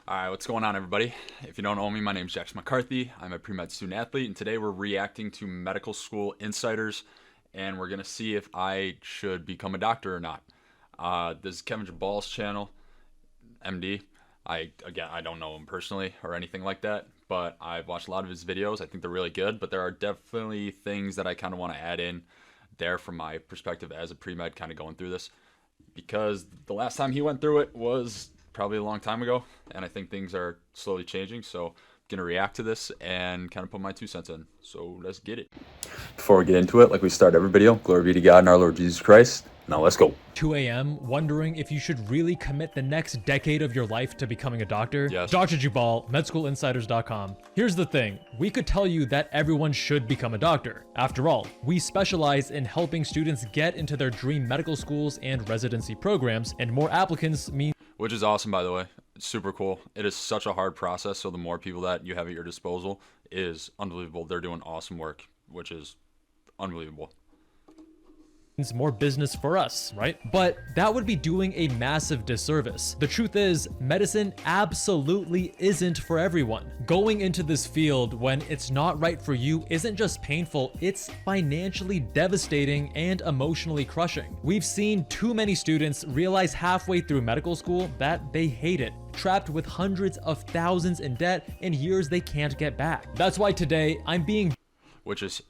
All right, what's going on, everybody? If you don't know me, my name is Jax McCarthy. I'm a pre-med student athlete, and today we're reacting to medical school insiders, and we're going to see if I should become a doctor or not. This is Kevin Jabal's channel, MD. I don't know him personally or anything like that, but I've watched a lot of his videos. I think they're really good, but there are definitely things that I kind of want to add in there from my perspective as a pre-med kind of going through this, because the last time he went through it was probably a long time ago, and I think things are slowly changing. So I'm gonna react to this and kind of put my 2 cents in. So let's get it. Before we get into it, like we start every video, glory be to God and our Lord Jesus Christ. Now let's go. 2 a.m. wondering if you should really commit the next decade of your life to becoming a doctor? Yes. Dr. Jubal, medschoolinsiders.com. Here's the thing, we could tell you that everyone should become a doctor. After all, we specialize in helping students get into their dream medical schools and residency programs, and more applicants mean Which is awesome, by the way. It's super cool. It is such a hard process, so the more people that you have at your disposal is unbelievable. They're doing awesome work, which is unbelievable. more business for us, right? But that would be doing a massive disservice. The truth is, medicine absolutely isn't for everyone. Going into this field when it's not right for you isn't just painful, it's financially devastating and emotionally crushing. We've seen too many students realize halfway through medical school that they hate it, trapped with hundreds of thousands in debt and years they can't get back. That's why today I'm being Which is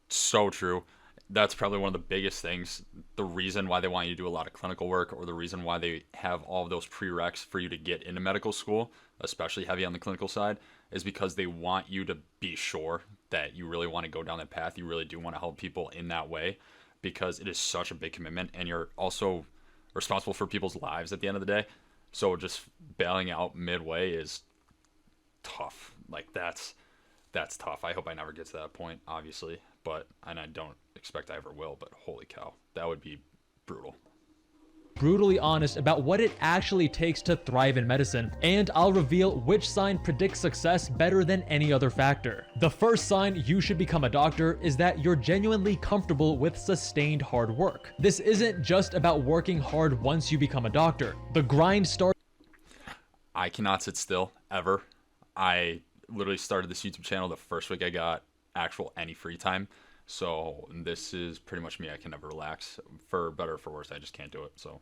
so true. That's probably one of the biggest things. The reason why they want you to do a lot of clinical work, or the reason why they have all of those prereqs for you to get into medical school, especially heavy on the clinical side, is because they want you to be sure that you really want to go down that path. You really do want to help people in that way, because it is such a big commitment, and you're also responsible for people's lives at the end of the day. So just bailing out midway is tough. Like that's tough. I hope I never get to that point, obviously, and I don't expect I ever will, but holy cow, that would be brutal. brutally honest about what it actually takes to thrive in medicine, and I'll reveal which sign predicts success better than any other factor. The first sign you should become a doctor is that you're genuinely comfortable with sustained hard work. This isn't just about working hard once you become a doctor. The grind starts. I cannot sit still ever. I literally started this YouTube channel the first week I got actual any free time. So this is pretty much me. I can never relax. For better or for worse, I just can't do it. So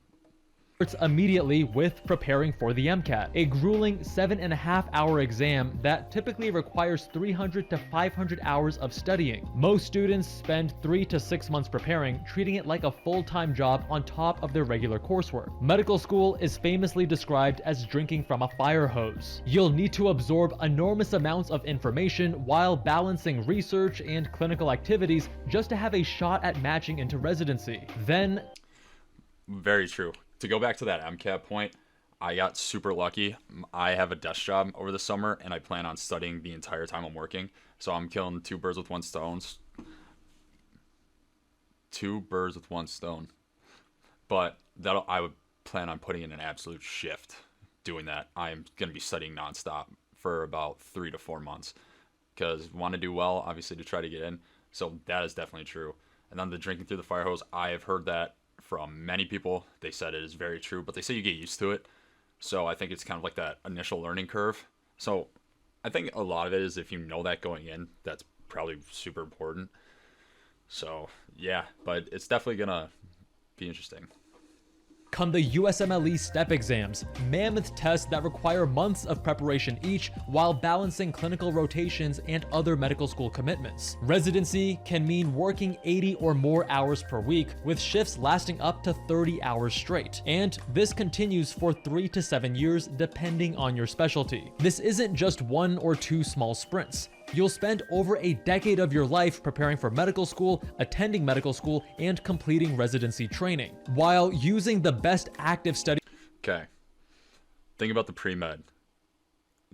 Immediately with preparing for the MCAT, a grueling 7.5-hour exam that typically requires 300 to 500 hours of studying. Most students spend 3 to 6 months preparing, treating it like a full-time job on top of their regular coursework. Medical school is famously described as drinking from a fire hose. You'll need to absorb enormous amounts of information while balancing research and clinical activities just to have a shot at matching into residency. Then, very true. To go back to that MCAT point, I got super lucky. I have a desk job over the summer, and I plan on studying the entire time I'm working. So I'm killing two birds with one stone. Two birds with one stone. But I would plan on putting in an absolute shift doing that. I'm going to be studying nonstop for about 3 to 4 months, because want to do well, obviously, to try to get in. So that is definitely true. And then the drinking through the fire hose, I have heard that from many people. They said it is very true, but they say you get used to it. So I think it's kind of like that initial learning curve. So I think a lot of it is, if you know that going in, that's probably super important. So yeah, but it's definitely gonna be interesting. come the USMLE STEP exams, mammoth tests that require months of preparation each while balancing clinical rotations and other medical school commitments. Residency can mean working 80 or more hours per week, with shifts lasting up to 30 hours straight. And this continues for 3 to 7 years depending on your specialty. This isn't just 1 or 2 small sprints. You'll spend over a decade of your life preparing for medical school, attending medical school, and completing residency training, while using the best active study. Okay. Think about the pre-med.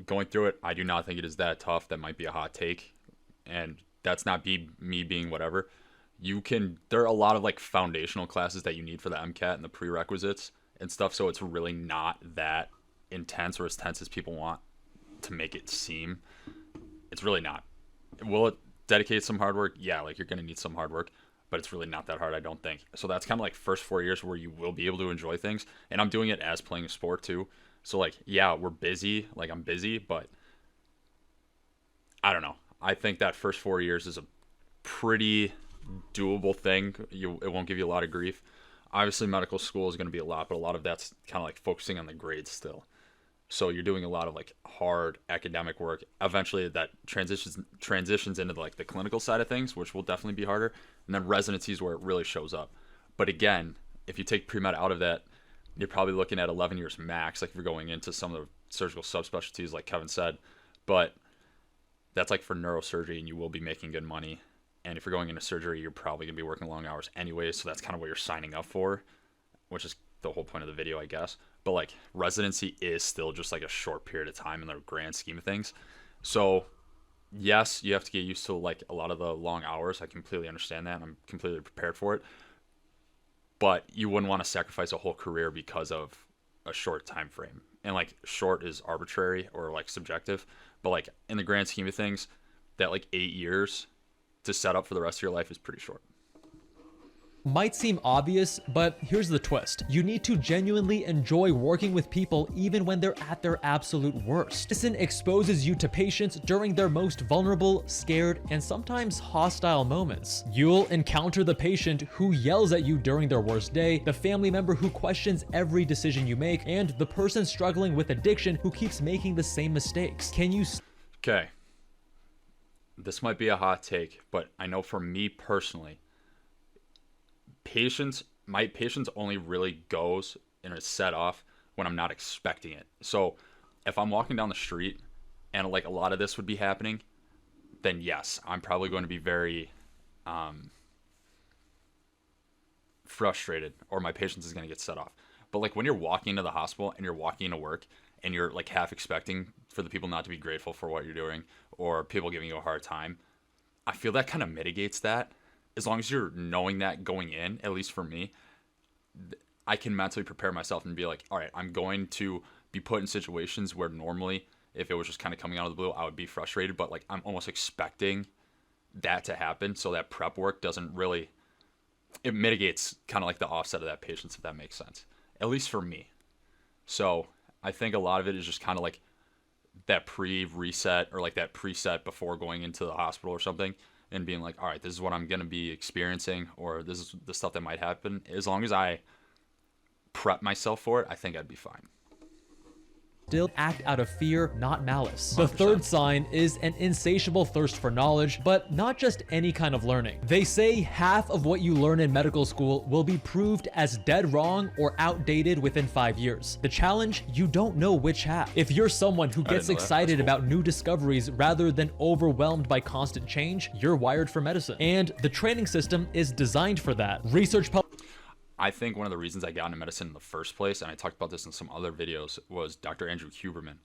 Going through it, I do not think it is that tough. That might be a hot take, and that's not me being whatever. There are a lot of like foundational classes that you need for the MCAT and the prerequisites and stuff, so it's really not that intense or as tense as people want to make it seem. It's really not. Will it dedicate some hard work? Yeah, like you're going to need some hard work, but it's really not that hard, I don't think. So that's kind of like first 4 years where you will be able to enjoy things. And I'm doing it as playing a sport too. So like, yeah, we're busy. Like I'm busy, but I don't know. I think that first 4 years is a pretty doable thing. It won't give you a lot of grief. Obviously, medical school is going to be a lot, but a lot of that's kind of like focusing on the grades still. So you're doing a lot of like hard academic work. Eventually, that transitions into like the clinical side of things, which will definitely be harder. And then residency is where it really shows up. But again, if you take pre-med out of that, you're probably looking at 11 years max. Like if you're going into some of the surgical subspecialties, like Kevin said. But that's like for neurosurgery, and you will be making good money. And if you're going into surgery, you're probably going to be working long hours anyway. So that's kind of what you're signing up for, which is the whole point of the video, I guess. But like residency is still just like a short period of time in the grand scheme of things. So yes, you have to get used to like a lot of the long hours. I completely understand that. I'm completely prepared for it. But you wouldn't want to sacrifice a whole career because of a short time frame. And like short is arbitrary or like subjective. But like in the grand scheme of things, that like 8 years to set up for the rest of your life is pretty short. Might seem obvious, but here's the twist. You need to genuinely enjoy working with people even when they're at their absolute worst. Medicine exposes you to patients during their most vulnerable, scared, and sometimes hostile moments. You'll encounter the patient who yells at you during their worst day, the family member who questions every decision you make, and the person struggling with addiction who keeps making the same mistakes. Can you... Okay. This might be a hot take, but I know for me personally, my patience only really goes and is set off when I'm not expecting it. So if I'm walking down the street and like a lot of this would be happening, then yes, I'm probably going to be very frustrated, or my patience is going to get set off. But like when you're walking to the hospital and you're walking to work and you're like half expecting for the people not to be grateful for what you're doing, or people giving you a hard time, I feel that kind of mitigates that. As long as you're knowing that going in, at least for me, I can mentally prepare myself and be like, all right, I'm going to be put in situations where normally, if it was just kind of coming out of the blue, I would be frustrated. But like I'm almost expecting that to happen, so that prep work doesn't really, it mitigates kind of like the offset of that patience, if that makes sense. At least for me. So I think a lot of it is just kind of like that pre-reset or like that preset before going into the hospital or something, and being like, all right, this is what I'm going to be experiencing, or this is the stuff that might happen. As long as I prep myself for it, I think I'd be fine. Still act out of fear, not malice. The 100%. third sign is an insatiable thirst for knowledge, but not just any kind of learning. They say half of what you learn in medical school will be proved as dead wrong or outdated within 5 years. The challenge, you don't know which half. If you're someone who gets excited about new discoveries rather than overwhelmed by constant change, you're wired for medicine. And the training system is designed for that. I think one of the reasons I got into medicine in the first place, and I talked about this in some other videos, was Dr. Andrew Huberman.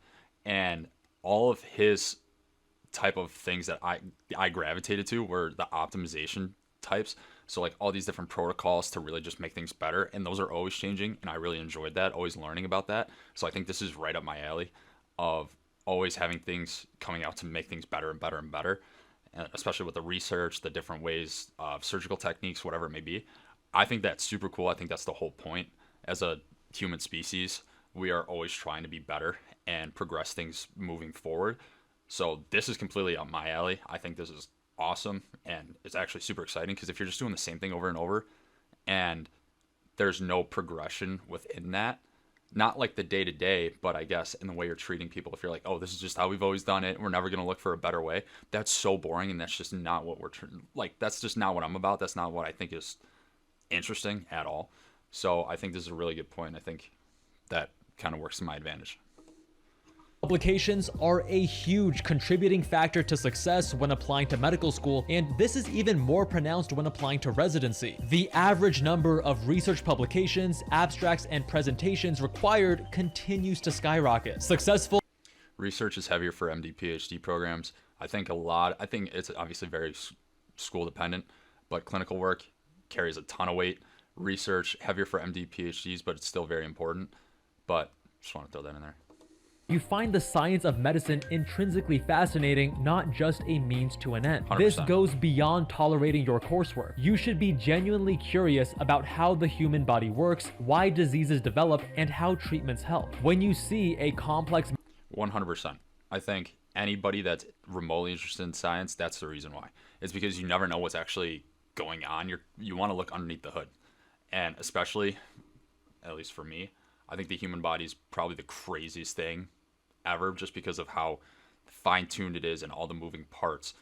And all of his type of things that I gravitated to were the optimization types. So like all these different protocols to really just make things better. And those are always changing. And I really enjoyed that, always learning about that. So I think this is right up my alley of always having things coming out to make things better and better and better. And especially with the research, the different ways of surgical techniques, whatever it may be. I think that's super cool. I think that's the whole point. As a human species, we are always trying to be better and progress things moving forward. So this is completely up my alley. I think this is awesome, and it's actually super exciting, because if you're just doing the same thing over and over and there's no progression within that, not like the day-to-day, but I guess in the way you're treating people, if you're like, oh, this is just how we've always done it, we're never going to look for a better way, that's so boring, and that's just not what that's just not what I'm about. That's not what I think is interesting at all. So I think this is a really good point. I think that kind of works to my advantage. Publications are a huge contributing factor to success when applying to medical school, and this is even more pronounced when applying to residency. The average number of research publications, abstracts, and presentations required continues to skyrocket. Successful research is heavier for MD PhD programs. I think it's obviously very school dependent, but clinical work carries a ton of weight. Research heavier for MD PhDs, but it's still very important. But just want to throw that in there. You find the science of medicine intrinsically fascinating, not just a means to an end. 100%. This goes beyond tolerating your coursework. You should be genuinely curious about how the human body works, why diseases develop, and how treatments help. When you see a complex 100%. I think anybody that's remotely interested in science, that's the reason why. It's because you never know what's actually going on. You want to look underneath the hood. And especially, at least for me, I think the human body is probably the craziest thing ever, just because of how fine-tuned it is and all the moving parts.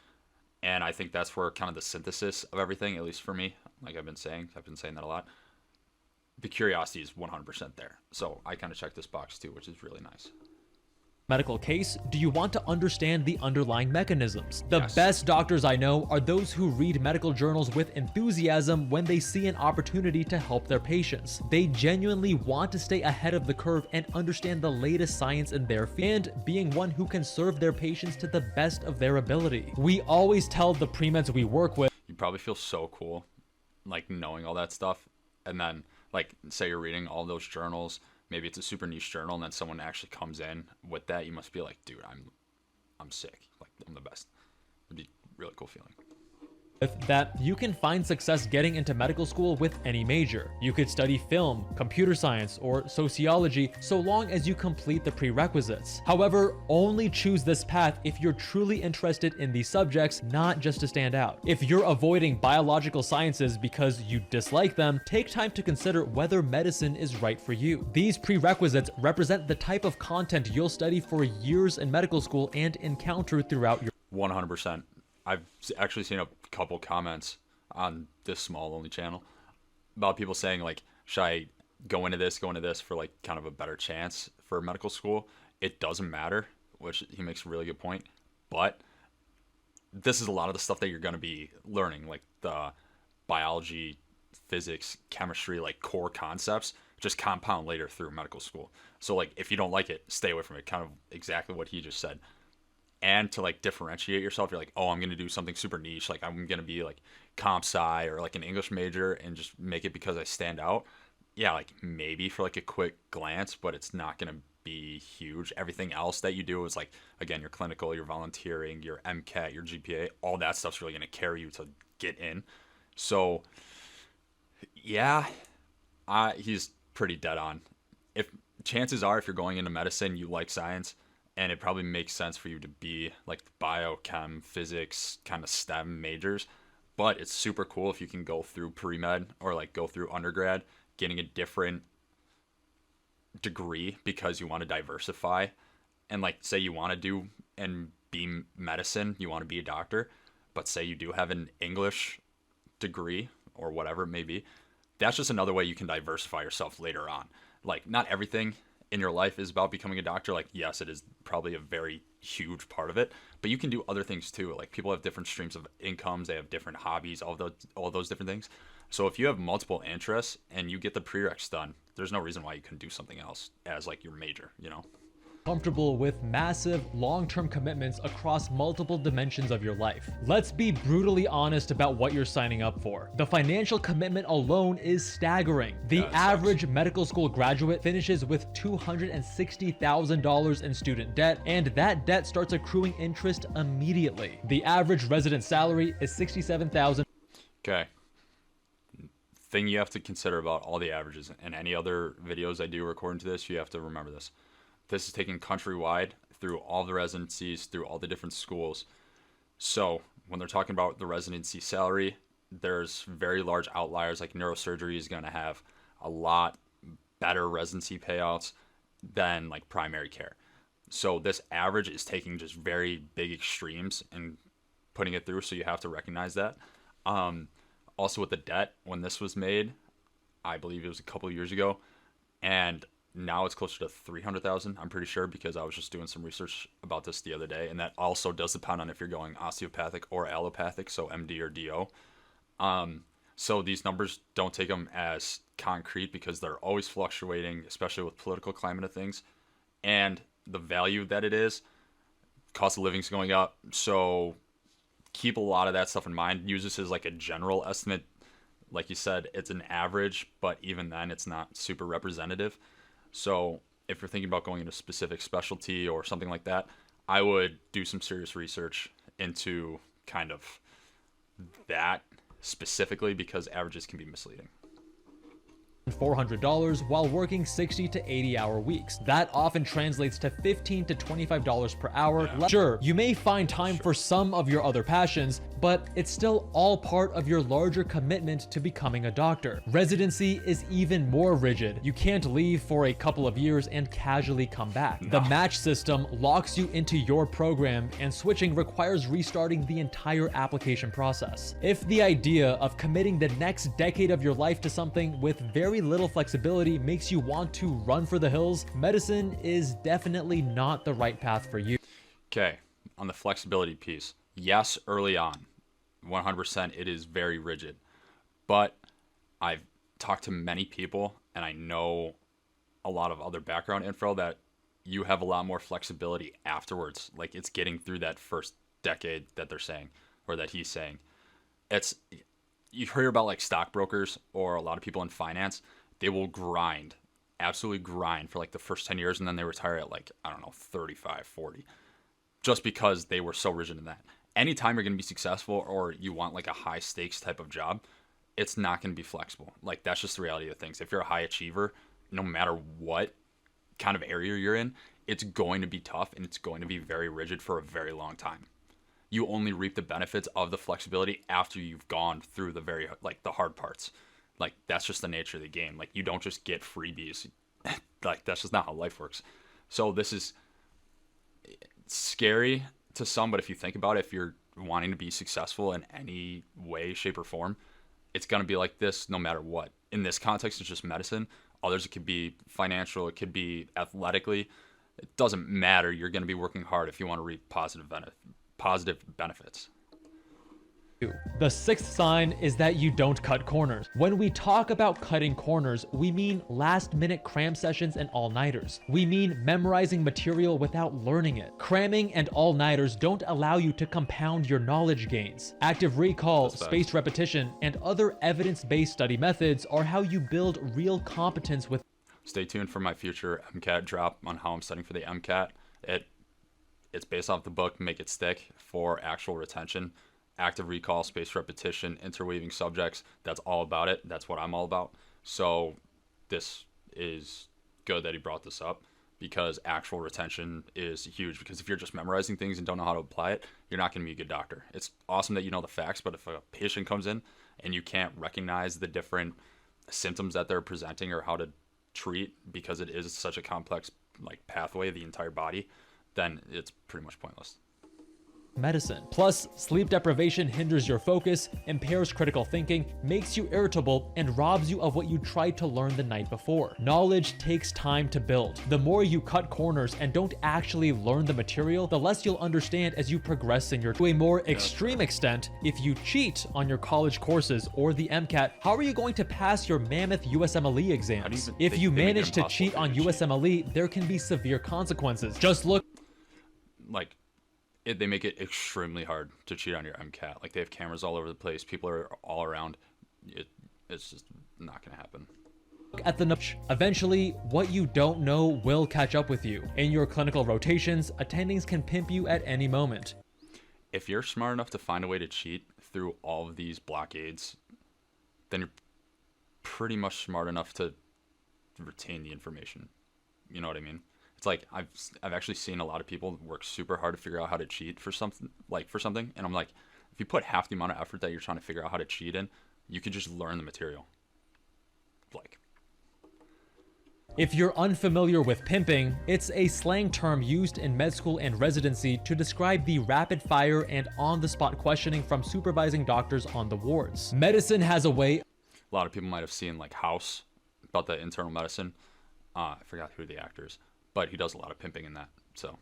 And I think that's where kind of the synthesis of everything, at least for me, like I've been saying that a lot, the curiosity is 100% there. So I kind of check this box too, which is really nice. medical case, do you want to understand the underlying mechanisms? The Yes. best doctors I know are those who read medical journals with enthusiasm when they see an opportunity to help their patients. They genuinely want to stay ahead of the curve and understand the latest science in their field, and being one who can serve their patients to the best of their ability. We always tell the pre-meds we work with, You probably feel so cool, like knowing all that stuff, and then like say you're reading all those journals. Maybe it's a super niche journal, and then someone actually comes in with that. You must be like, dude, I'm sick. Like I'm the best. It'd be a really cool feeling. that you can find success getting into medical school with any major. You could study film, computer science, or sociology so long as you complete the prerequisites. However, only choose this path if you're truly interested in these subjects, not just to stand out. If you're avoiding biological sciences because you dislike them, take time to consider whether medicine is right for you. These prerequisites represent the type of content you'll study for years in medical school and encounter throughout your 100%. I've actually seen a couple comments on this small only channel about people saying like, should I go into this for like kind of a better chance for medical school? It doesn't matter, which he makes a really good point. But this is a lot of the stuff that you're going to be learning, like the biology, physics, chemistry, like core concepts, just compound later through medical school. So like if you don't like it, stay away from it. Kind of exactly what he just said. And to like differentiate yourself, you're like, oh, I'm gonna do something super niche, like I'm gonna be like comp sci or like an English major and just make it because I stand out. Yeah, like maybe for like a quick glance, but it's not gonna be huge. Everything else that you do is like, again, your clinical, your volunteering, your MCAT, your GPA, all that stuff's really gonna carry you to get in. So yeah, he's pretty dead on. If chances are, if you're going into medicine, you like science, and it probably makes sense for you to be like biochem, physics, kind of STEM majors. But it's super cool if you can go through pre-med or like go through undergrad, getting a different degree because you want to diversify. And like say you want to do and be medicine, you want to be a doctor, but say you do have an English degree or whatever it may be, that's just another way you can diversify yourself later on. Like not everything in your life is about becoming a doctor. Like yes, it is probably a very huge part of it, but you can do other things too. Like people have different streams of incomes, they have different hobbies, all those different things. So if you have multiple interests and you get the prereqs done, there's no reason why you couldn't do something else as like your major, you know? comfortable with massive, long-term commitments across multiple dimensions of your life. Let's be brutally honest about what you're signing up for. The financial commitment alone is staggering. The Yeah, it average medical school graduate finishes with $260,000 in student debt, and that debt starts accruing interest immediately. The average resident salary is $67,000. Okay. Thing you have to consider about all the averages and any other videos I do according to this, you have to remember this. This is taken countrywide through all the residencies, through all the different schools. So when they're talking about the residency salary, there's very large outliers, like neurosurgery is going to have a lot better residency payouts than like primary care. So this average is taking just very big extremes and putting it through. So you have to recognize that. Also with the debt, when this was made, I believe it was a couple of years ago, and now it's closer to 300,000, I'm pretty sure, because I was just doing some research about this the other day, and that also does depend on if you're going osteopathic or allopathic, so MD or DO. So these numbers, don't take them as concrete because they're always fluctuating, especially with political climate of things, and the value that it is, cost of living is going up, so keep a lot of that stuff in mind. Use this as like a general estimate. Like you said, it's an average, but even then it's not super representative. So if you're thinking about going into a specific specialty or something like that, I would do some serious research into kind of that specifically, because averages can be misleading. $400 while working 60 to 80-hour weeks. That often translates to $15 to $25 per hour. Yeah. Sure, you may find time for some of your other passions, but it's still all part of your larger commitment to becoming a doctor. Residency is even more rigid. You can't leave for a couple of years and casually come back. No. The match system locks you into your program, and switching requires restarting the entire application process. If the idea of committing the next decade of your life to something with very little flexibility makes you want to run for the hills, medicine is definitely not the right path for you. Okay, on the flexibility piece, yes, early on, 100% it is very rigid. But I've talked to many people, and I know a lot of other background info that you have a lot more flexibility afterwards. Like, it's getting through that first decade that they're saying, or that he's saying. It's, you hear about like stockbrokers or a lot of people in finance, they will grind, absolutely grind for like the first 10 years, and then they retire at like, I don't know, 35, 40, just because they were so rigid in that. Anytime you're going to be successful or you want like a high stakes type of job, it's not going to be flexible. Like, that's just the reality of things. If you're a high achiever, no matter what kind of area you're in, it's going to be tough and it's going to be very rigid for a very long time. You only reap the benefits of the flexibility after you've gone through the very, like, the hard parts. Like, that's just the nature of the game. Like, you don't just get freebies. Like, that's just not how life works. So this is scary to some, but if you think about it, if you're wanting to be successful in any way, shape, or form, it's going to be like this no matter what. In this context, it's just medicine. Others, it could be financial, it could be athletically. It doesn't matter. You're going to be working hard if you want to reap positive benefits. The sixth sign is that you don't cut corners. When we talk about cutting corners, we mean last-minute cram sessions and all-nighters. We mean memorizing material without learning it. Cramming and all-nighters don't allow you to compound your knowledge gains. Active recall, spaced repetition, and other evidence-based study methods are how you build real competence with. Stay tuned for my future MCAT drop on how I'm studying for the MCAT. It's based off the book Make It Stick for actual retention. Active recall, spaced repetition, interweaving subjects. That's all about it. That's what I'm all about. So this is good that he brought this up, because actual retention is huge. Because if you're just memorizing things and don't know how to apply it, you're not going to be a good doctor. It's awesome that you know the facts, but if a patient comes in and you can't recognize the different symptoms that they're presenting or how to treat, because it is such a complex like pathway of the entire body, then it's pretty much pointless. Medicine. Plus, sleep deprivation hinders your focus, impairs critical thinking, makes you irritable, and robs you of what you tried to learn the night before. Knowledge takes time to build. The more you cut corners and don't actually learn the material, the less you'll understand as you progress in your. To a more extreme extent, if you cheat on your college courses or the MCAT, how are you going to pass your mammoth USMLE exams? If you manage to cheat on USMLE, there can be severe consequences. Just look. Like, they make it extremely hard to cheat on your MCAT. Like, they have cameras all over the place. People are all around. It's just not going to happen. At the eventually, what you don't know will catch up with you. In your clinical rotations, attendings can pimp you at any moment. If you're smart enough to find a way to cheat through all of these blockades, then you're pretty much smart enough to retain the information. You know what I mean? It's like, I've actually seen a lot of people work super hard to figure out how to cheat for something, and I'm like, if you put half the amount of effort that you're trying to figure out how to cheat in, you could just learn the material. Like, if you're unfamiliar with pimping, it's a slang term used in med school and residency to describe the rapid fire and on-the-spot questioning from supervising doctors on the wards. Medicine has a way. A lot of people might have seen like House, about the internal medicine. I forgot who the actor is, but he does a lot of pimping in that. So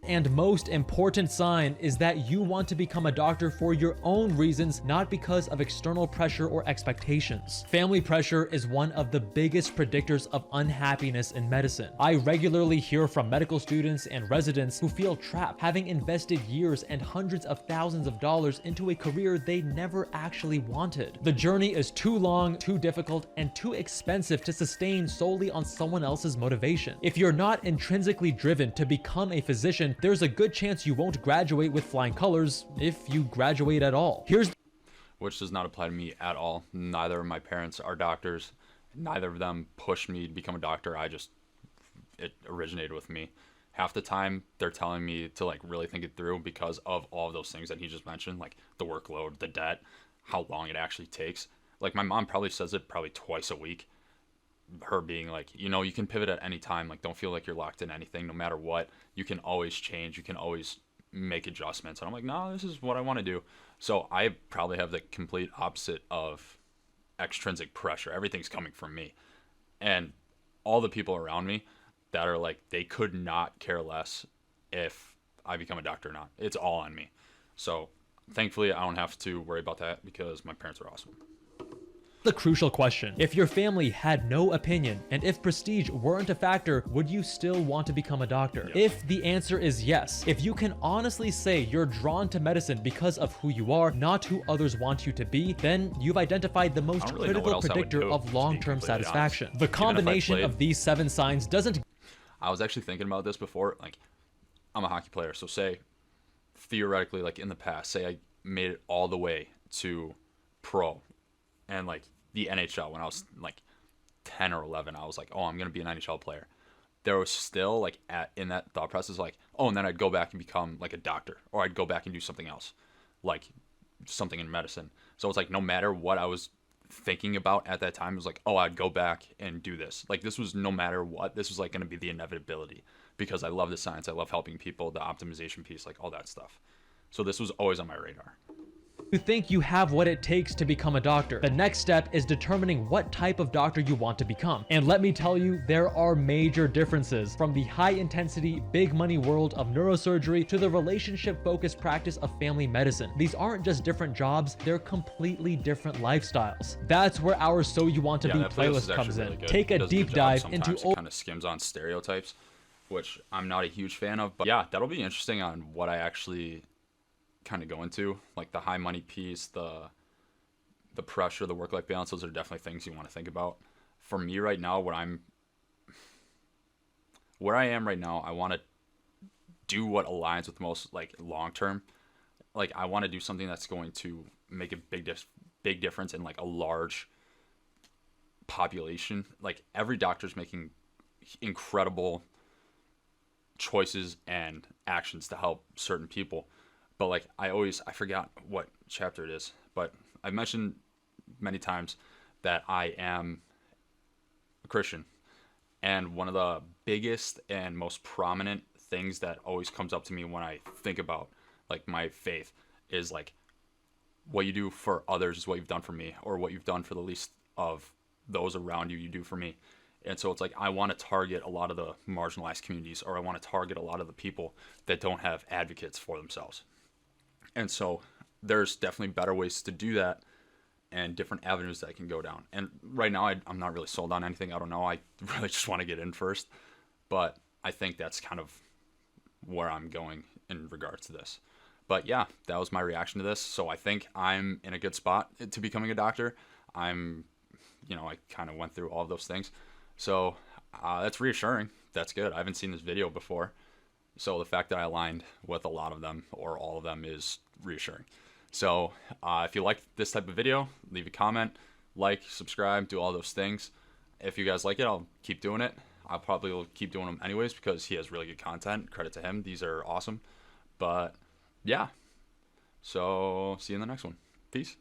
And most important sign is that you want to become a doctor for your own reasons, not because of external pressure or expectations. Family pressure is one of the biggest predictors of unhappiness in medicine. I regularly hear from medical students and residents who feel trapped, having invested years and hundreds of thousands of dollars into a career they never actually wanted. The journey is too long, too difficult, and too expensive to sustain solely on someone else's motivation. If you're not intrinsically driven to become a physician, there's a good chance you won't graduate with flying colors, if you graduate at all. Which does not apply to me at all. Neither of my parents are doctors. Neither of them pushed me to become a doctor. It originated with me. Half the time they're telling me to like really think it through because of all of those things that he just mentioned, like the workload, the debt, how long it actually takes. Like my mom probably says it probably twice a week. Her being like, you can pivot at any time. Like, don't feel like you're locked in anything. No matter what, you can always change. You can always make adjustments. And I'm like, no, this is what I want to do. So I probably have the complete opposite of extrinsic pressure. Everything's coming from me. And all the people around me that are like, they could not care less if I become a doctor or not. It's all on me. So thankfully, I don't have to worry about that because my parents are awesome. The crucial question. If your family had no opinion, and if prestige weren't a factor, would you still want to become a doctor? Yeah. If the answer is yes, if you can honestly say you're drawn to medicine because of who you are, not who others want you to be, then you've identified the most critical predictor of long-term satisfaction. The combination of these 7 signs doesn't... I was actually thinking about this before. Like, I'm a hockey player, so say, theoretically, like in the past, say I made it all the way to pro, and like the NHL when I was like 10 or 11, I was like, oh, I'm going to be an NHL player. There was still like in that thought process, like, oh, and then I'd go back and become like a doctor, or I'd go back and do something else, like something in medicine. So it's like, no matter what I was thinking about at that time, it was like, oh, I'd go back and do this. Like, this was no matter what, this was like going to be the inevitability because I love the science. I love helping people, the optimization piece, like all that stuff. So this was always on my radar. You think you have what it takes to become a doctor. The next step is determining what type of doctor you want to become. And let me tell you, there are major differences from the high-intensity, big-money world of neurosurgery to the relationship-focused practice of family medicine. These aren't just different jobs, they're completely different lifestyles. That's where our So You Want to Be playlist comes in. Take a deep dive into... It kind of skims on stereotypes, which I'm not a huge fan of. But yeah, that'll be interesting on what I actually kind of go into, like the high money piece, the pressure, the work-life balance. Those are definitely things you want to think about. For me right now, where I am right now, I want to do what aligns with most like long term. Like, I want to do something that's going to make a big difference in like a large population. Like, every doctor's making incredible choices and actions to help certain people. But like, I forgot what chapter it is, but I've mentioned many times that I am a Christian. And one of the biggest and most prominent things that always comes up to me when I think about like my faith is like, what you do for others is what you've done for me, or what you've done for the least of those around you, you do for me. And so it's like, I want to target a lot of the marginalized communities, or I want to target a lot of the people that don't have advocates for themselves. And so there's definitely better ways to do that and different avenues that I can go down. And right now, I'm not really sold on anything. I don't know. I really just want to get in first. But I think that's kind of where I'm going in regards to this. But yeah, that was my reaction to this. So I think I'm in a good spot to becoming a doctor. I kind of went through all of those things. So that's reassuring. That's good. I haven't seen this video before. So the fact that I aligned with a lot of them or all of them is reassuring. So if you like this type of video, leave a comment, like, subscribe, do all those things. If you guys like it, I'll keep doing it. I probably will keep doing them anyways because he has really good content. Credit to him. These are awesome. But yeah. So see you in the next one. Peace.